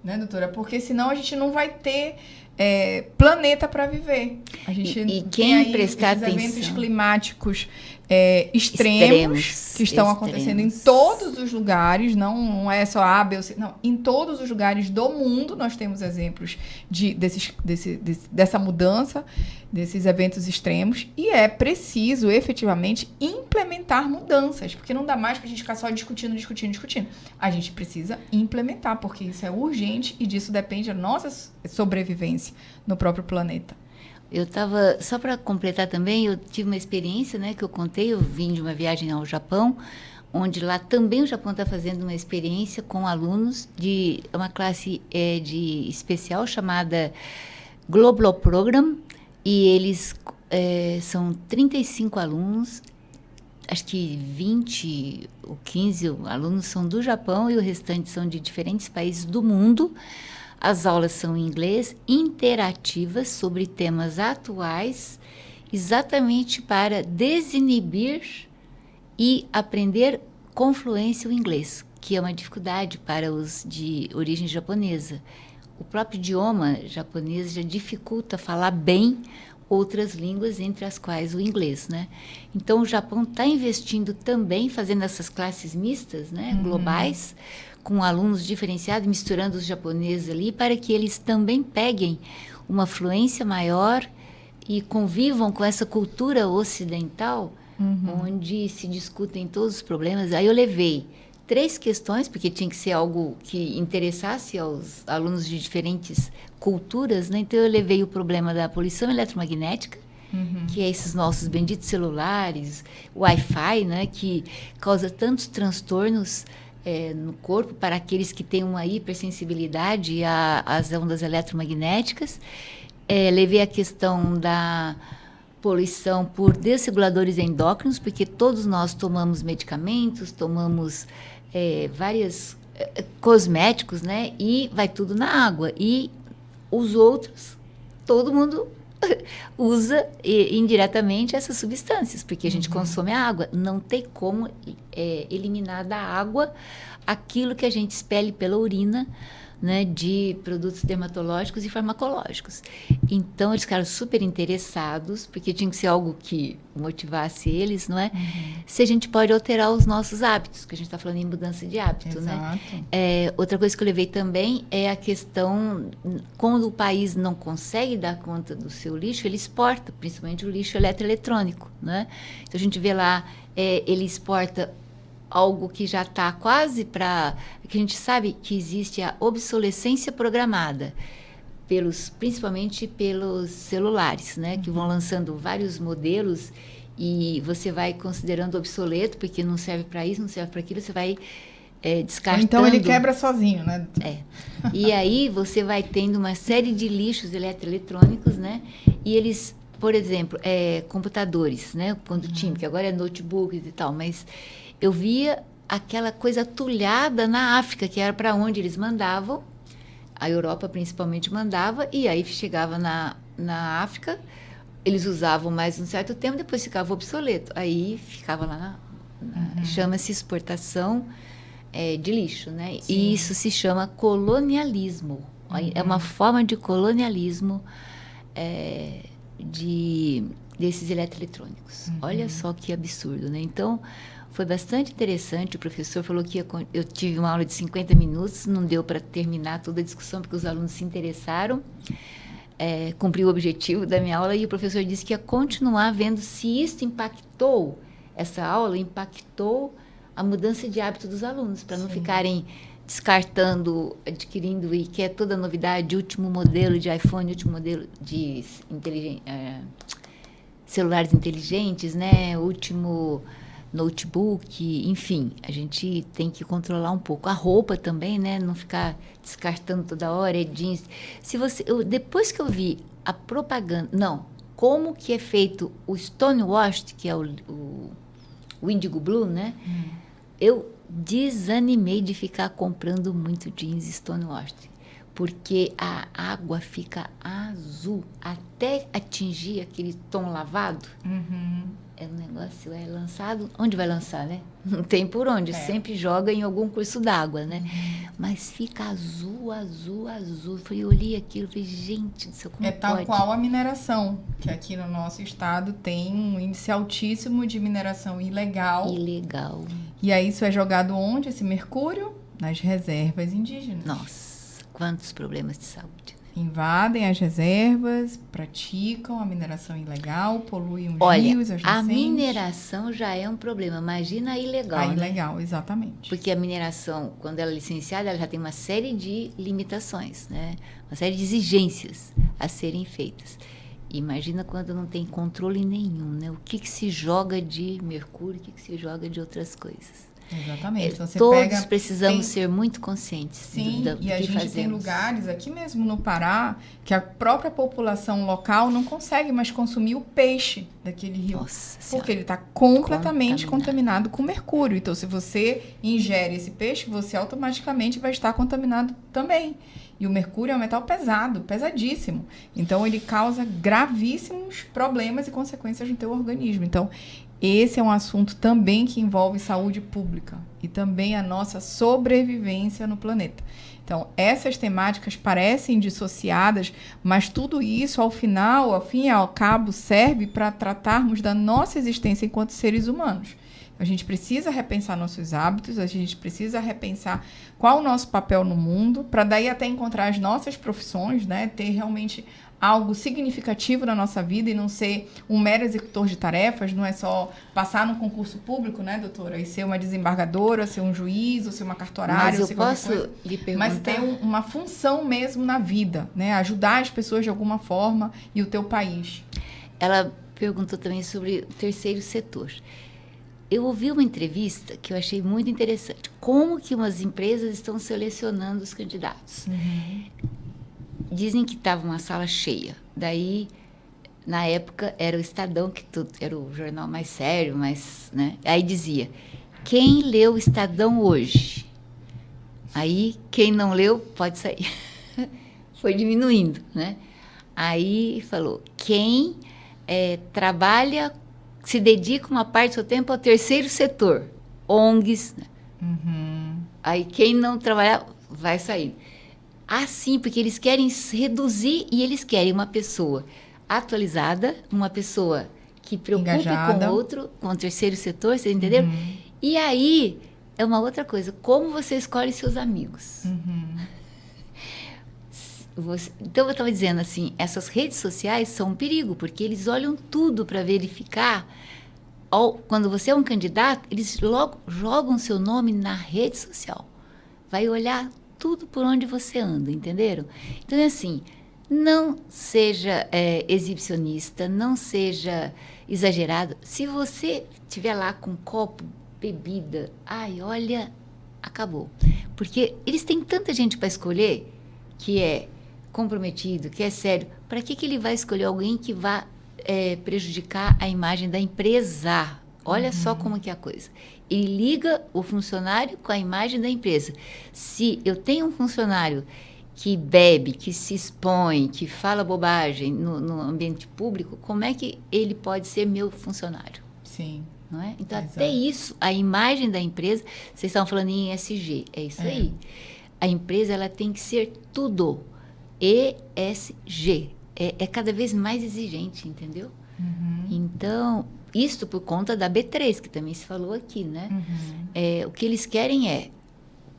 Né, doutora? Porque senão a gente não vai ter planeta para viver. A gente e quem prestar atenção, eventos climáticos extremos que estão acontecendo em todos os lugares, não é só A, B ou C, não, em todos os lugares do mundo nós temos exemplos dessa mudança, desses eventos extremos, e é preciso efetivamente implementar mudanças, porque não dá mais para a gente ficar só discutindo. A gente precisa implementar, porque isso é urgente e disso depende a nossa sobrevivência no próprio planeta. Eu estava, só para completar também, eu tive uma experiência, né, que eu contei, eu vim de uma viagem ao Japão, onde lá também o Japão está fazendo uma experiência com alunos de uma classe de especial chamada Global Program, e eles são 35 alunos, acho que 20 ou 15 alunos são do Japão e o restante são de diferentes países do mundo. As aulas são em inglês, interativas, sobre temas atuais, exatamente para desinibir e aprender com fluência o inglês, que é uma dificuldade para os de origem japonesa. o próprio idioma japonês já dificulta falar bem outras línguas, entre as quais o inglês, né? Então, o Japão está investindo também, fazendo essas classes mistas, né, globais, com alunos diferenciados, misturando os japoneses ali, para que eles também peguem uma fluência maior e convivam com essa cultura ocidental, onde se discutem todos os problemas. Aí eu levei 3 questões, porque tinha que ser algo que interessasse aos alunos de diferentes culturas, né? Então eu levei o problema da poluição eletromagnética, que é esses nossos benditos celulares, Wi-Fi, né? Que causa tantos transtornos no corpo para aqueles que têm uma hipersensibilidade às ondas eletromagnéticas. Levei a questão da poluição por desreguladores endócrinos, porque todos nós tomamos medicamentos, tomamos vários cosméticos, né? E vai tudo na água. E os outros, todo mundo usa indiretamente essas substâncias, porque a gente consome a água. Não tem como eliminar da água aquilo que a gente expele pela urina, né, de produtos dermatológicos e farmacológicos. Então, eles ficaram super interessados, porque tinha que ser algo que motivasse eles, não é? Se a gente pode alterar os nossos hábitos, que a gente está falando em mudança de hábito, né? Outra coisa que eu levei também é a questão, quando o país não consegue dar conta do seu lixo, ele exporta, principalmente o lixo eletroeletrônico, né? Então, a gente vê lá, ele exporta algo que já está quase para... que a gente sabe que existe a obsolescência programada, principalmente pelos celulares, né? Que vão lançando vários modelos e você vai considerando obsoleto, porque não serve para isso, não serve para aquilo, você vai descartando. Então ele quebra sozinho, né? E aí você vai tendo uma série de lixos eletroeletrônicos, né? E eles, por exemplo, computadores, né? Quando tinha, que agora é notebooks e tal, mas... eu via aquela coisa atulhada na África, que era para onde eles mandavam, a Europa principalmente mandava, e aí chegava na África, eles usavam mais um certo tempo, depois ficava obsoleto. Aí ficava lá, chama-se exportação de lixo, né? Sim. E isso se chama colonialismo. É uma forma de colonialismo desses eletroeletrônicos. Olha só que absurdo, né? Então... foi bastante interessante. O professor falou que eu tive uma aula de 50 minutos, não deu para terminar toda a discussão, porque os alunos se interessaram, cumpriu o objetivo da minha aula, e o professor disse que ia continuar vendo se isso impactou, essa aula impactou a mudança de hábito dos alunos, para não ficarem descartando, adquirindo, e quer toda novidade, último modelo de iPhone, último modelo de celulares inteligentes, né? Último... notebook, enfim, a gente tem que controlar um pouco. A roupa também, né? Não ficar descartando toda hora, jeans. Depois que eu vi a propaganda... não, como que é feito o Stonewashed, que é o Indigo Blue, né? Eu desanimei de ficar comprando muito jeans Stonewashed, porque a água fica azul até atingir aquele tom lavado. O negócio é lançado... onde vai lançar, né? Não tem por onde. Sempre joga em algum curso d'água, né? Mas fica azul, azul, azul. Eu olhei aquilo e falei, gente do céu, como pode? Tal qual a mineração, que aqui no nosso estado tem um índice altíssimo de mineração ilegal. E aí isso é jogado onde, esse mercúrio? Nas reservas indígenas. Nossa, quantos problemas de saúde. Invadem as reservas, praticam a mineração ilegal, poluem os rios, as nascentes. A mineração já é um problema. Imagina a ilegal, A ilegal, exatamente. Porque a mineração, quando ela é licenciada, ela já tem uma série de limitações, né? Uma série de exigências a serem feitas. Imagina quando não tem controle nenhum, né? O que se joga de mercúrio, o que se joga de outras coisas. Exatamente. Então, todos precisamos ser muito conscientes. Sim, e a gente tem lugares, aqui mesmo no Pará, que a própria população local não consegue mais consumir o peixe daquele rio. Nossa Senhora. Porque ele está completamente contaminado com mercúrio. Então, se você ingere esse peixe, você automaticamente vai estar contaminado também. E o mercúrio é um metal pesado, pesadíssimo. Então, ele causa gravíssimos problemas e consequências no teu organismo. Então, esse é um assunto também que envolve saúde pública e também a nossa sobrevivência no planeta. Então, essas temáticas parecem dissociadas, mas tudo isso, ao fim e ao cabo, serve para tratarmos da nossa existência enquanto seres humanos. A gente precisa repensar nossos hábitos, a gente precisa repensar qual o nosso papel no mundo, para daí até encontrar as nossas profissões, né? Ter realmente algo significativo na nossa vida e não ser um mero executor de tarefas, não é só passar num concurso público, né, doutora? E ser uma desembargadora, ser um juiz, ou ser uma cartorária, mas ser qualquer coisa. Mas eu posso lhe perguntar? Mas ter uma função mesmo na vida, né? Ajudar as pessoas de alguma forma e o teu país. Ela perguntou também sobre o terceiro setor. Eu ouvi uma entrevista que eu achei muito interessante. Como que umas empresas estão selecionando os candidatos? Dizem que estava uma sala cheia. Daí, na época, era o Estadão, que era o jornal mais sério, mas, né? Aí dizia, quem leu o Estadão hoje? Aí, quem não leu, pode sair. Foi diminuindo, né? Aí falou, quem trabalha, se dedica uma parte do seu tempo ao terceiro setor, ONGs. Né? Aí, quem não trabalhar, vai sair. Assim, porque eles querem reduzir e eles querem uma pessoa atualizada, uma pessoa que preocupe com o outro, com o terceiro setor, vocês entenderam? E aí, é uma outra coisa, como você escolhe seus amigos? Então, eu estava dizendo assim, essas redes sociais são um perigo, porque eles olham tudo para verificar. Quando você é um candidato, eles logo jogam seu nome na rede social. Vai olhar tudo por onde você anda, entenderam? Então, é assim, não seja exibicionista, não seja exagerado. Se você estiver lá com um copo, bebida, ai, olha, acabou. Porque eles têm tanta gente para escolher que é comprometido, que é sério. Para que ele vai escolher alguém que vá prejudicar a imagem da empresa? Olha só como que é a coisa. Ele liga o funcionário com a imagem da empresa. Se eu tenho um funcionário que bebe, que se expõe, que fala bobagem no ambiente público, como é que ele pode ser meu funcionário? Sim. Não é? Então, até isso, a imagem da empresa, vocês estão falando em ESG, é isso aí. A empresa ela tem que ser tudo. ESG. É cada vez mais exigente, entendeu? Então, isso por conta da B3, que também se falou aqui, né? O que eles querem é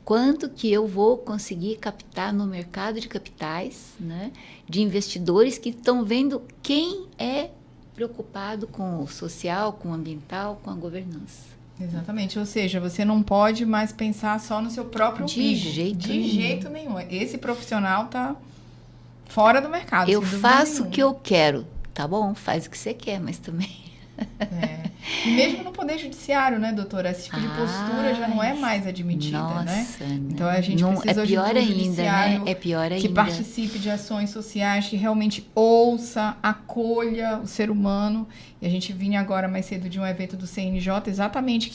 quanto que eu vou conseguir captar no mercado de capitais, né? De investidores que estão vendo quem é preocupado com o social, com o ambiental, com a governança. Exatamente, ou seja, você não pode mais pensar só no seu próprio umbigo. De jeito nenhum. Esse profissional está fora do mercado. Eu faço o que eu quero, tá bom? Faz o que você quer, mas também... E mesmo no Poder Judiciário, né, doutora? Esse tipo de postura já não é mais admitida, né? Então a gente precisa hoje de um judiciário, né? É pior ainda. Que participe de ações sociais, que realmente ouça, acolha o ser humano. E a gente vinha agora mais cedo de um evento do CNJ, exatamente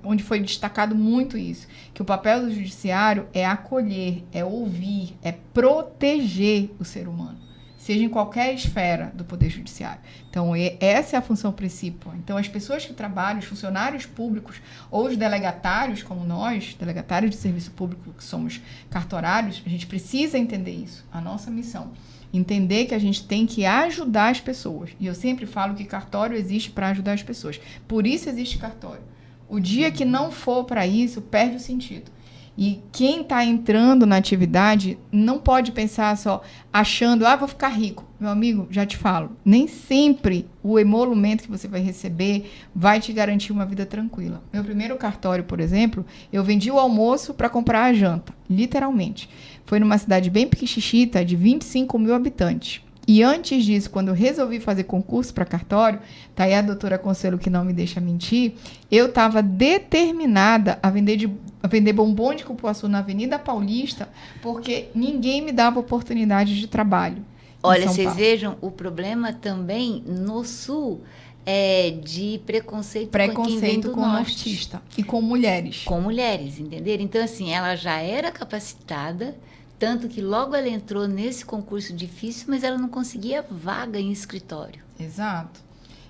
onde foi destacado muito isso, que o papel do judiciário é acolher, é ouvir, é proteger o ser humano. Seja em qualquer esfera do Poder Judiciário. Então, essa é a função principal. Então, as pessoas que trabalham, os funcionários públicos ou os delegatários, como nós, delegatários de serviço público, que somos cartorários, a gente precisa entender isso, a nossa missão. Entender que a gente tem que ajudar as pessoas. E eu sempre falo que cartório existe para ajudar as pessoas. Por isso existe cartório. O dia que não for para isso, perde o sentido. E quem está entrando na atividade não pode pensar só achando, vou ficar rico. Meu amigo, já te falo, nem sempre o emolumento que você vai receber vai te garantir uma vida tranquila. Meu primeiro cartório, por exemplo, eu vendi o almoço para comprar a janta, literalmente. Foi numa cidade bem piquichita, de 25 mil habitantes. E antes disso, quando eu resolvi fazer concurso para cartório, tá aí a doutora Consuelo que não me deixa mentir, eu estava determinada a vender bombom de cupuaçu na Avenida Paulista, porque ninguém me dava oportunidade de trabalho. Olha, vocês vejam, o problema também no Sul é de preconceito com quem vem do nortista e com mulheres. Com mulheres, entenderam? Então, assim, ela já era capacitada, tanto que logo ela entrou nesse concurso difícil, mas ela não conseguia vaga em escritório. Exato.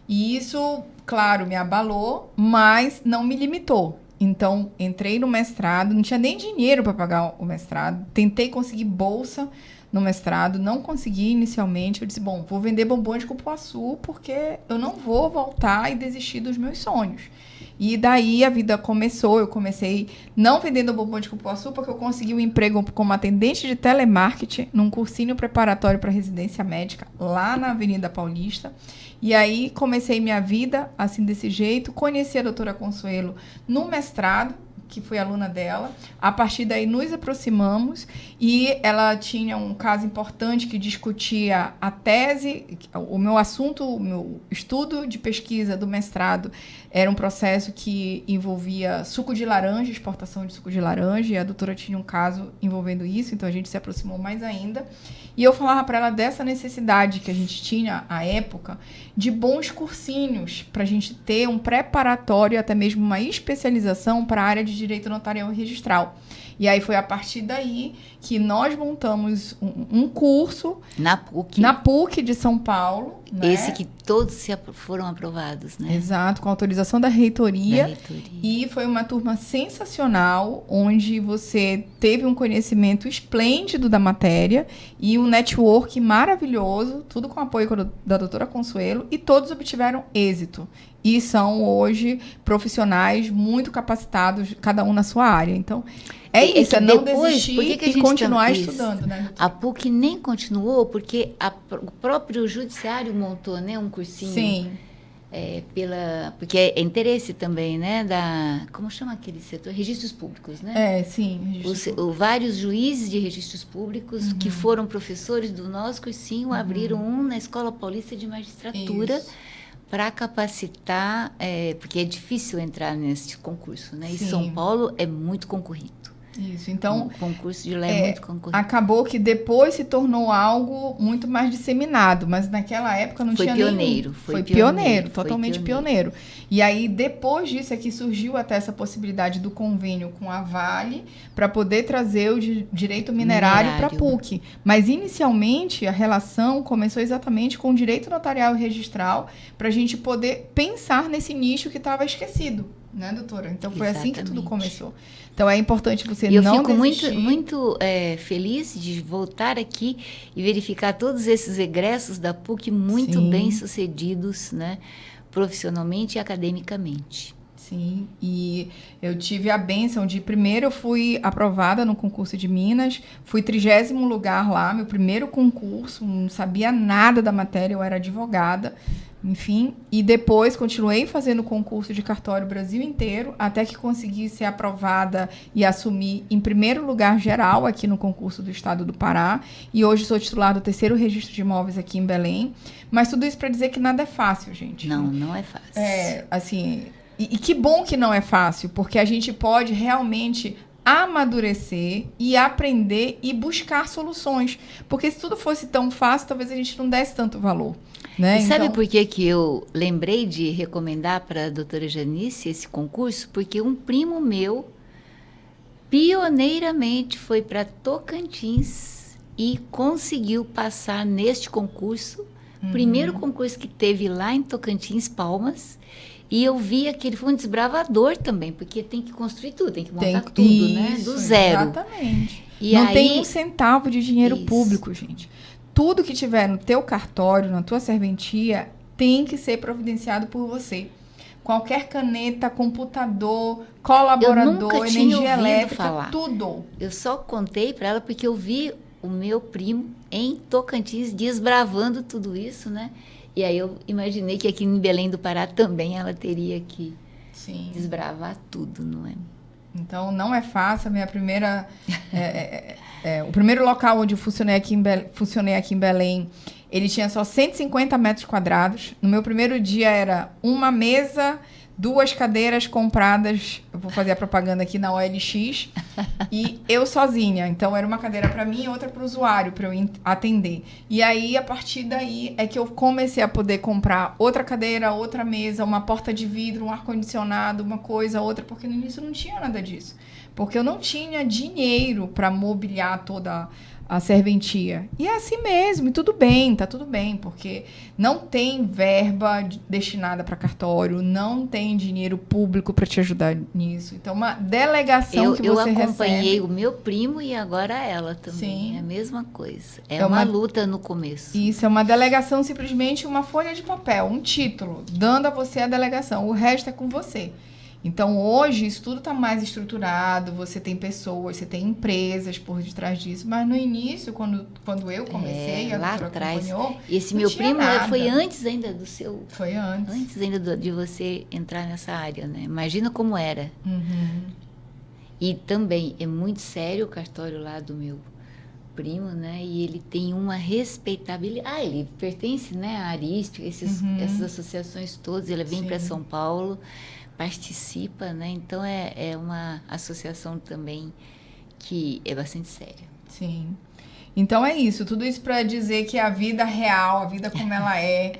E isso, claro, me abalou, mas não me limitou. Então, entrei no mestrado, não tinha nem dinheiro para pagar o mestrado. Tentei conseguir bolsa no mestrado, não consegui inicialmente. Eu disse, bom, vou vender bombom de cupuaçu porque eu não vou voltar e desistir dos meus sonhos. E daí a vida começou. Eu comecei não vendendo bombom de cupuaçu porque eu consegui um emprego como atendente de telemarketing num cursinho preparatório para residência médica lá na Avenida Paulista. E aí comecei minha vida assim desse jeito. Conheci a doutora Consuelo no mestrado, que fui aluna dela. A partir daí nos aproximamos e ela tinha um caso importante que discutia a tese, o meu assunto, o meu estudo de pesquisa do mestrado era um processo que envolvia suco de laranja, exportação de suco de laranja, e a doutora tinha um caso envolvendo isso, então a gente se aproximou mais ainda. E eu falava para ela dessa necessidade que a gente tinha à época de bons cursinhos para a gente ter um preparatório, até mesmo uma especialização para a área de direito notarial e registral. E aí foi a partir daí que nós montamos um curso na PUC de São Paulo. Né? Esse que todos foram aprovados, né? Exato, com autorização da reitoria. E foi uma turma sensacional, onde você teve um conhecimento esplêndido da matéria e um network maravilhoso, tudo com apoio da doutora Consuelo, e todos obtiveram êxito. E são hoje profissionais muito capacitados, cada um na sua área. Então, isso, é não desistir e continuar estudando, né? A PUC nem continuou porque o próprio judiciário montou, né, um cursinho. Sim. Porque é interesse também, né, como chama aquele setor? Registros públicos, né? Sim. Vários juízes de registros públicos que foram professores do nosso cursinho abriram um na Escola Paulista de Magistratura para capacitar, porque é difícil entrar nesse concurso, né? E São Paulo é muito concorrido. Isso, então... O concurso de lá é muito concorrido. Acabou que depois se tornou algo muito mais disseminado, mas naquela época não tinha nenhum. Foi pioneiro, totalmente pioneiro. E aí, depois disso, é que surgiu até essa possibilidade do convênio com a Vale para poder trazer o direito minerário para a PUC. Mas, inicialmente, a relação começou exatamente com o direito notarial e registral para a gente poder pensar nesse nicho que estava esquecido. Né, doutora? Então, foi assim que tudo começou. Então, é importante você não desistir. Eu fico muito feliz de voltar aqui e verificar todos esses egressos da PUC muito bem sucedidos, né, profissionalmente e academicamente. Sim, e eu tive a bênção de, primeiro, eu fui aprovada no concurso de Minas, fui 30º lugar lá, meu primeiro concurso, não sabia nada da matéria, eu era advogada, enfim, e depois continuei fazendo concurso de cartório Brasil inteiro, até que consegui ser aprovada e assumir em primeiro lugar geral aqui no concurso do Estado do Pará, e hoje sou titular do 3º registro de imóveis aqui em Belém, mas tudo isso para dizer que nada é fácil, gente. Não é fácil. Assim... E que bom que não é fácil, porque a gente pode realmente amadurecer e aprender e buscar soluções. Porque se tudo fosse tão fácil, talvez a gente não desse tanto valor. Né? E sabe por que eu lembrei de recomendar para a doutora Janice esse concurso? Porque um primo meu, pioneiramente, foi para Tocantins e conseguiu passar neste concurso. Primeiro concurso que teve lá em Tocantins, Palmas. E eu via que ele foi um desbravador também, porque tem que construir tudo, tem que montar tudo, né? Do zero. Exatamente. Não tem um centavo de dinheiro público, gente. Tudo que tiver no teu cartório, na tua serventia, tem que ser providenciado por você. Qualquer caneta, computador, colaborador, energia elétrica, tudo. Eu só contei para ela porque eu vi o meu primo em Tocantins desbravando tudo isso, né? E aí eu imaginei que aqui em Belém do Pará também ela teria que desbravar tudo, não é? Então, não é fácil. A minha primeira... o primeiro local onde eu funcionei aqui em Belém, ele tinha só 150 metros quadrados. No meu primeiro dia era uma mesa, 2 cadeiras compradas, eu vou fazer a propaganda aqui na OLX, e eu sozinha. Então, era uma cadeira para mim e outra para o usuário, para eu atender. E aí, a partir daí, é que eu comecei a poder comprar outra cadeira, outra mesa, uma porta de vidro, um ar-condicionado, uma coisa, outra, porque no início não tinha nada disso. Porque eu não tinha dinheiro para mobiliar toda a serventia. E é assim mesmo, e tudo bem, tá tudo bem, porque não tem verba destinada para cartório, não tem dinheiro público para te ajudar nisso. Então, uma delegação que você acompanhei recebe... o meu primo e agora ela também. Sim. É a mesma coisa. É uma luta no começo. Isso, é uma delegação, simplesmente uma folha de papel, um título, dando a você a delegação. O resto é com você. Então, hoje, isso tudo está mais estruturado, você tem pessoas, você tem empresas por detrás disso, mas no início, quando eu comecei, a lá doutora atrás, acompanhou, esse não meu tinha primo nada. Foi antes ainda do seu... Foi antes. Antes ainda de você entrar nessa área, né? Imagina como era. Uhum. E também é muito sério o cartório lá do meu primo, né? E ele tem uma respeitabilidade. Ele pertence, né, à Arística, essas associações todas. Ele vem para São Paulo, participa, né? Então é uma associação também que é bastante séria. Sim. Então é isso, tudo isso para dizer que a vida real, a vida como ela é,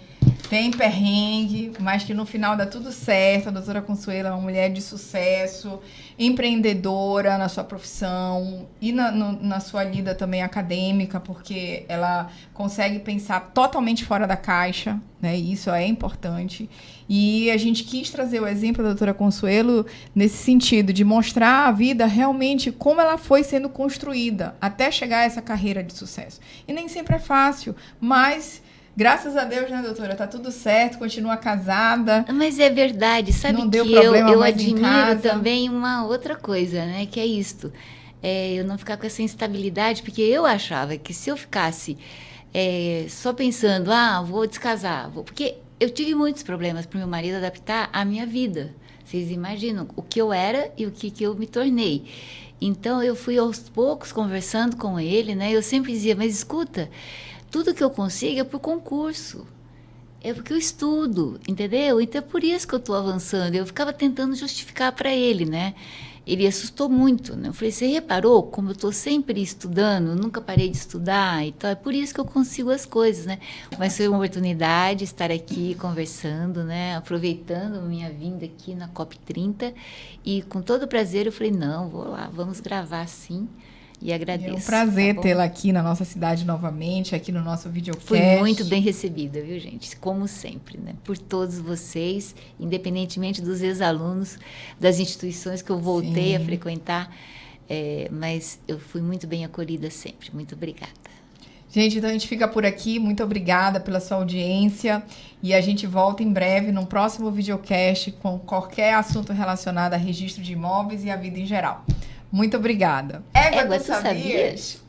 tem perrengue, mas que no final dá tudo certo. A doutora Consuelo é uma mulher de sucesso, empreendedora na sua profissão e na sua lida também acadêmica, porque ela consegue pensar totalmente fora da caixa, né? E isso é importante. E a gente quis trazer o exemplo da doutora Consuelo nesse sentido, de mostrar a vida realmente como ela foi sendo construída até chegar a essa carreira de sucesso. E nem sempre é fácil, mas... Graças a Deus, né, doutora? Tá tudo certo, continua casada. Mas é verdade, sabe? Não deu que problema eu mais em admiro casa. também uma outra coisa, né? Que é isto. Eu não ficar com essa instabilidade, porque eu achava que se eu ficasse só pensando, vou descasar, porque eu tive muitos problemas para o meu marido adaptar à minha vida. Vocês imaginam o que eu era e o que eu me tornei. Então, eu fui aos poucos conversando com ele, né? Eu sempre dizia, mas escuta... Tudo que eu consigo é por concurso, é porque eu estudo, entendeu? Então é por isso que eu estou avançando. Eu ficava tentando justificar para ele, né? Ele assustou muito, né? Eu falei, você reparou como eu estou sempre estudando, nunca parei de estudar? Então é por isso que eu consigo as coisas, né? Mas foi uma oportunidade estar aqui conversando, né? Aproveitando a minha vinda aqui na COP30 e com todo prazer eu falei, não, vou lá, vamos gravar sim. E agradeço. É um prazer tê-la aqui na nossa cidade novamente, aqui no nosso videocast. Fui muito bem recebida, viu, gente? Como sempre, né? Por todos vocês, independentemente dos ex-alunos das instituições que eu voltei a frequentar, mas eu fui muito bem acolhida sempre. Muito obrigada. Gente, então a gente fica por aqui. Muito obrigada pela sua audiência. E a gente volta em breve num próximo videocast com qualquer assunto relacionado a registro de imóveis e a vida em geral. Muito obrigada. Égua, tu sabias?